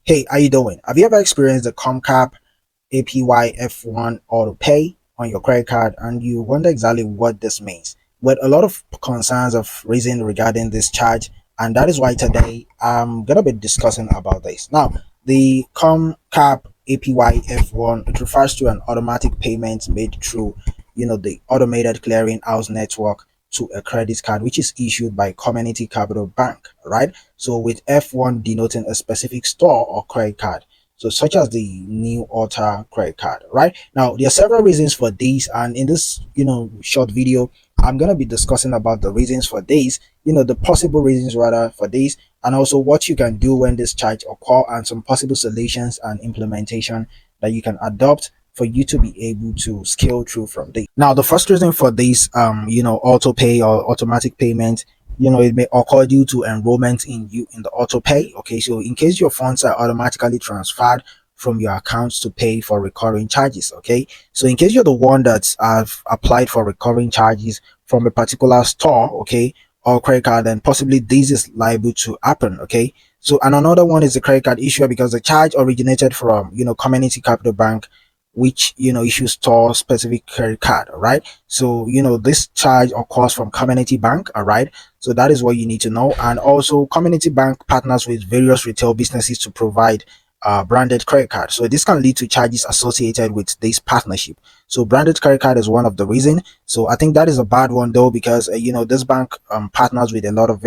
Hey, how you doing? Have you ever experienced the Comcap APY F1 auto pay on your credit card and you wonder exactly what this means? With a lot of concerns of raising regarding this charge, and that is why today I'm gonna be discussing about this. Now, the Comcap APY F1, it refers to an automatic payment made through the automated clearing house network to a credit card which is issued by Community Capital Bank, right? So with F1 denoting a specific store or credit card, so such as the new Auto credit card, right? Now there are several reasons for this, and in this short video, I'm gonna be discussing about the reasons for this, the possible reasons rather for this, and also what you can do when this charge occur, and some possible solutions and implementation that you can adopt for you to be able to scale through from this. Now, the first reason for this, auto pay or automatic payment, it may occur due to enrollment in the auto pay. Okay, so in case your funds are automatically transferred from your accounts to pay for recurring charges. Okay, so in case you're the one that's have applied for recurring charges from a particular store, okay, or credit card, then possibly this is liable to happen. Okay, so and another one is the credit card issuer, because the charge originated from Community Capital Bank, which issues store specific credit card. All right, so this charge occurs from Community Bank. All right, so that is what you need to know. And also Community Bank partners with various retail businesses to provide branded credit card, so this can lead to charges associated with this partnership. So branded credit card is one of the reason. So I think that is a bad one though, because this bank partners with a lot of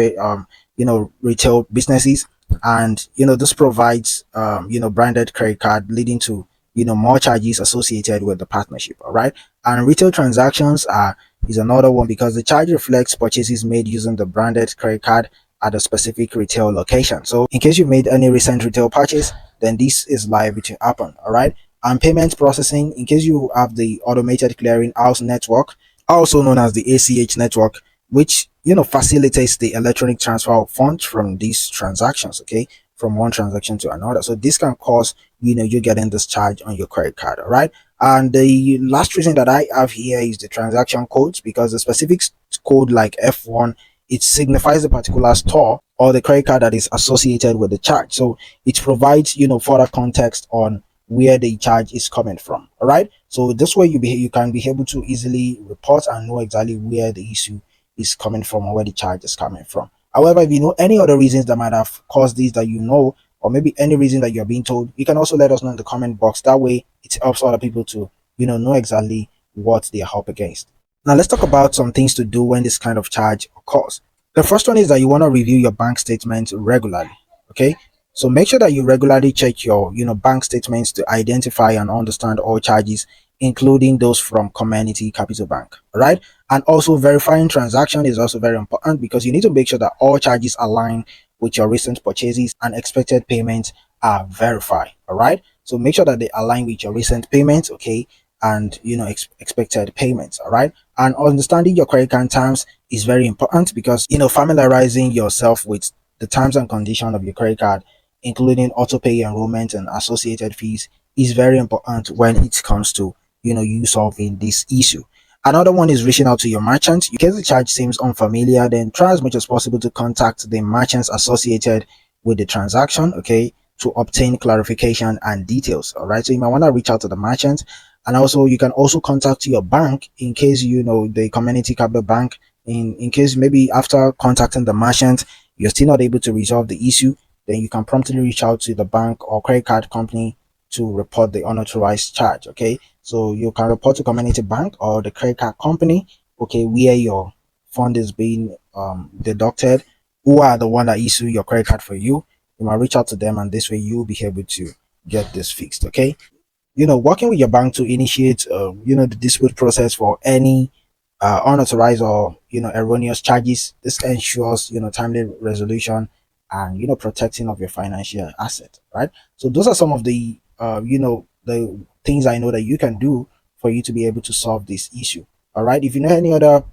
retail businesses, and this provides branded credit card, leading to more charges associated with the partnership. All right, and retail transactions are is another one, because the charge reflects purchases made using the branded credit card at a specific retail location. So in case you made any recent retail purchase, then this is liable to happen. All right, and payment processing, in case you have the automated clearing house network, also known as the ACH network, which facilitates the electronic transfer of funds from these transactions, okay, from one transaction to another. So this can cause you getting this charge on your credit card. All right, and the last reason that I have here is the transaction codes, because the specific code like F1, it signifies the particular store or the credit card that is associated with the charge. So it provides further context on where the charge is coming from. All right, so this way you can be able to easily report and know exactly where the issue is coming from or where the charge is coming from. However, if you know any other reasons that might have caused this that or maybe any reason that you're being told, you can also let us know in the comment box. That way it helps other people to know exactly what they are up against. Now let's talk about some things to do when this kind of charge occurs. The first one is that you want to review your bank statements regularly. Okay, so make sure that you regularly check your bank statements to identify and understand all charges, including those from Community Capital Bank. All right, and also verifying transaction is also very important, because you need to make sure that all charges align with your recent purchases and expected payments are verified. All right, so make sure that they align with your recent payments, okay, and expected payments. All right, and understanding your credit card terms is very important, because familiarizing yourself with the terms and conditions of your credit card, including auto pay, enrollment, and associated fees, is very important when it comes to you solving this issue. Another one is reaching out to your merchant. In case the charge seems unfamiliar, then try as much as possible to contact the merchants associated with the transaction, okay, to obtain clarification and details. All right, so you might want to reach out to the merchant, and also you can also contact your bank in case the Community Capital Bank, in case maybe after contacting the merchant you're still not able to resolve the issue, then you can promptly reach out to the bank or credit card company to report the unauthorized charge. Okay, so you can report to Community Bank or the credit card company, okay, where your fund is being deducted, who are the one that issue your credit card for you. You might reach out to them, and this way you'll be able to get this fixed. Okay, working with your bank to initiate the dispute process for any unauthorized or erroneous charges. This ensures timely resolution and protecting of your financial asset, right? So those are some of the the things I know that you can do for you to be able to solve this issue. All right, if you know any other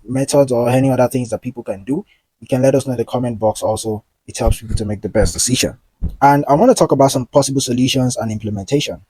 methods or any other things that people can do, you can let us know in the comment box. Also, it helps people to make the best decision. And I want to talk about some possible solutions and implementation.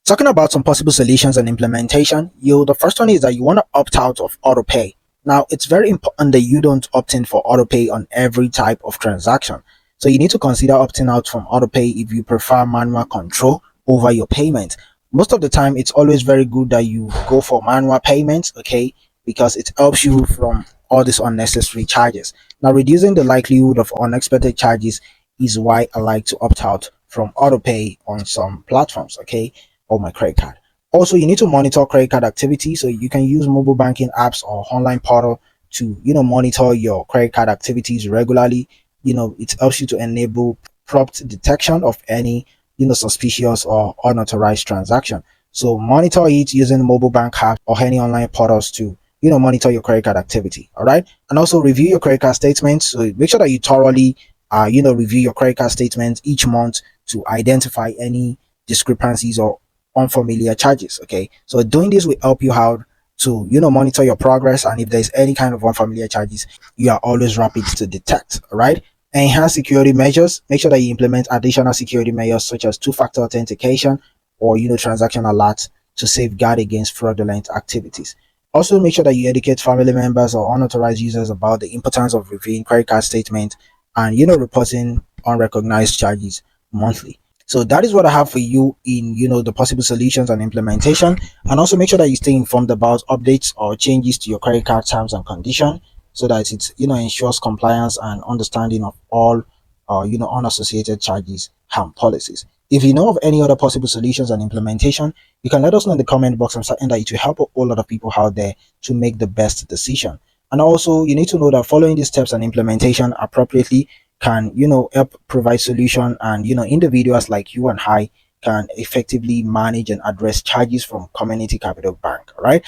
Talking about some possible solutions and implementation, the first one is that you want to opt out of auto pay. Now, it's very important that you don't opt in for auto pay on every type of transaction. So you need to consider opting out from autopay if you prefer manual control over your payment. Most of the time, it's always very good that you go for manual payments, okay, because it helps you from all these unnecessary charges. Now, reducing the likelihood of unexpected charges is why I like to opt out from autopay on some platforms, okay, or my credit card. Also, you need to monitor credit card activity, so you can use mobile banking apps or online portal to monitor your credit card activities regularly. It helps you to enable prompt detection of any suspicious or unauthorized transaction. So monitor it using mobile bank app or any online portals to monitor your credit card activity. All right, and also review your credit card statements. So make sure that you thoroughly review your credit card statements each month to identify any discrepancies or unfamiliar charges. Okay, so doing this will help you out to monitor your progress, and if there's any kind of unfamiliar charges, you are always rapid to detect. All right. Enhance security measures. Make sure that you implement additional security measures such as two-factor authentication or transaction alerts to safeguard against fraudulent activities. Also, make sure that you educate family members or unauthorized users about the importance of reviewing credit card statements and reporting unrecognized charges monthly. So that is what I have for you in the possible solutions and implementation. And also make sure that you stay informed about updates or changes to your credit card terms and condition, so that it ensures compliance and understanding of all unassociated charges and policies. If you know of any other possible solutions and implementation, you can let us know in the comment box. I'm certain that it will help a whole lot of people out there to make the best decision. And also, you need to know that following these steps and implementation appropriately can help provide solution, and individuals like you and I can effectively manage and address charges from Community Capital Bank. All right,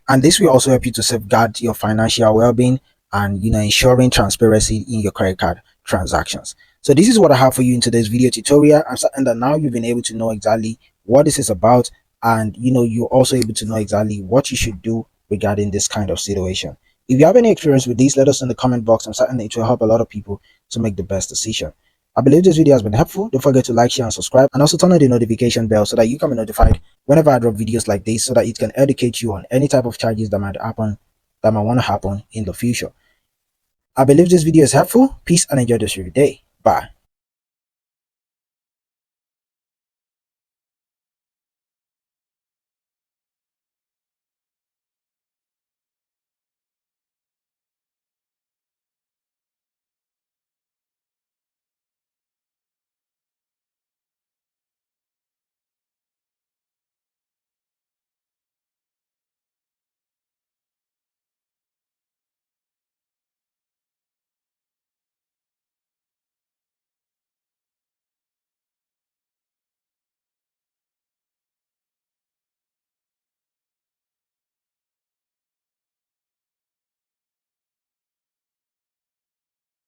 and this will also help you to safeguard your financial well-being and ensuring transparency in your credit card transactions. So this is what I have for you in today's video tutorial. I'm certain that now you've been able to know exactly what this is about, and you're also able to know exactly what you should do regarding this kind of situation. If you have any experience with this, let us know in the comment box. I'm certain that it will help a lot of people to make the best decision. I believe this video has been helpful. Don't forget to like, share, and subscribe, and also turn on the notification bell so that you can be notified whenever I drop videos like this, so that it can educate you on any type of charges that might want to happen in the future. I believe this video is helpful. Peace and enjoy the rest of your day. Bye.